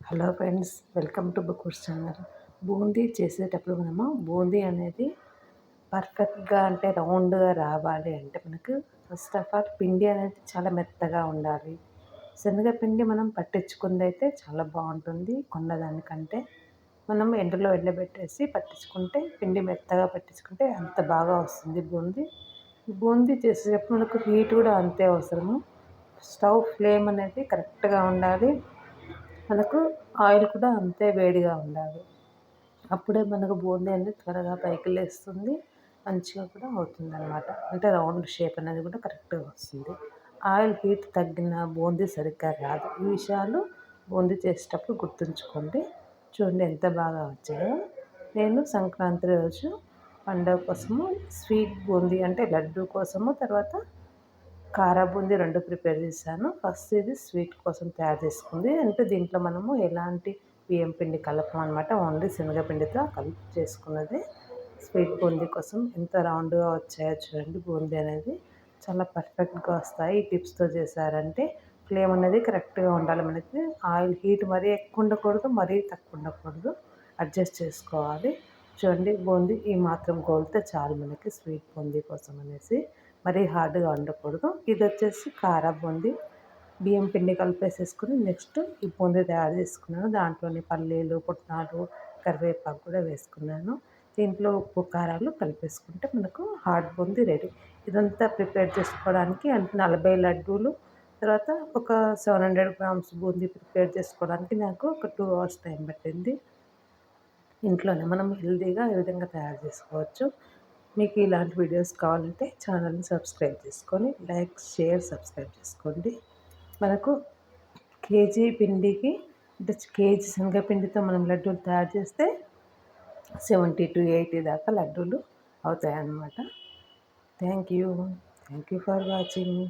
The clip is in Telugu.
Hello friends, welcome to books channel. Boondi చేసేటప్పుడు మనము బూందీ అనేది పర్ఫెక్ట్గా అంటే రౌండ్గా రావాలి అంటే మనకు ఫస్ట్ ఆఫ్ ఆల్ పిండి అనేది చాలా మెత్తగా ఉండాలి. శనగపిండి మనం పట్టించుకుందైతే చాలా బాగుంటుంది. కొన్నదానికంటే మనం ఎండలో ఎండబెట్టేసి పట్టించుకుంటే పిండి మెత్తగా పట్టించుకుంటే అంత బాగా వస్తుంది బూందీ. బూందీ చేసేటప్పుడు మనకు హీట్ కూడా అంతే అవసరము. స్టవ్ ఫ్లేమ్ అనేది కరెక్ట్గా ఉండాలి. మనకు ఆయిల్ కూడా అంతే వేడిగా ఉండాలి. అప్పుడే మనకు బూందీ అనేది త్వరగా పైకి లేస్తుంది, మంచిగా కూడా అవుతుందన్నమాట. అంటే రౌండ్ షేప్ అనేది కూడా కరెక్ట్గా వస్తుంది. ఆయిల్ హీట్ తగ్గిన బూందీ సరిగ్గా రాదు. ఈ విషయాలు బూందీ చేసేటప్పుడు గుర్తుంచుకోండి. చూడండి ఎంత బాగా వచ్చాయో. నేను సంక్రాంతి రోజు పండుగ కోసము స్వీట్ బూందీ అంటే లడ్డు కోసము, తర్వాత కారా బూందీ 2 ప్రిపేర్ చేశాను. ఫస్ట్ ఇది స్వీట్ కోసం తయారు చేసుకుంది. అంటే దీంట్లో మనము ఎలాంటి బియ్యం పిండి కలపమన్నమాట. ఓన్లీ శనగపిండితో కలిపి చేసుకున్నది. స్వీట్ బూందీ కోసం ఎంత రౌండ్గా వచ్చాయో చూడండి. బూందీ అనేది చాలా పర్ఫెక్ట్గా వస్తాయి. ఈ టిప్స్తో చేశారంటే ఫ్లేమ్ అనేది కరెక్ట్గా ఉండాలి. మనకి ఆయిల్ హీట్ మరీ ఎక్కువ ఉండకూడదు, మరీ తక్కువ ఉండకూడదు. అడ్జస్ట్ చేసుకోవాలి. చూడండి, బూందీ ఈ మాత్రం గోలితే చాలు మనకి స్వీట్ బూందీ కోసం అనేసి. మరీ హార్డ్గా ఉండకూడదు. ఇది వచ్చేసి కారా బూందీ. బియ్యం పిండి కలిపేసేసుకుని నెక్స్ట్ ఈ బూందీ తయారు చేసుకున్నాను. దాంట్లోని పల్లీలు, పుట్నాలు, కరివేపాకు కూడా వేసుకున్నాను. దీంట్లో ఉప్పు కారాలు కలిపేసుకుంటే మనకు హాట్ బూందీ రెడీ. ఇదంతా ప్రిపేర్ చేసుకోవడానికి అంటే 40 లడ్డూలు, తర్వాత ఒక 700 గ్రామ్స్ బూందీ ప్రిపేర్ చేసుకోవడానికి నాకు ఒక 2 అవర్స్ టైం పట్టింది. ఇంట్లోనే మనం హెల్తీగా ఈ విధంగా తయారు చేసుకోవచ్చు. మీకు ఇలాంటి వీడియోస్ కావాలంటే ఛానల్ని సబ్స్క్రైబ్ చేసుకొని లైక్, షేర్, సబ్స్క్రైబ్ చేసుకోండి. మనకు కేజీ పిండికి అంటే కేజీ శనగపిండితో మనం లడ్డూలు తయారు చేస్తే 70 to 80 దాకా లడ్డూలు అవుతాయన్నమాట. Thank you for watching.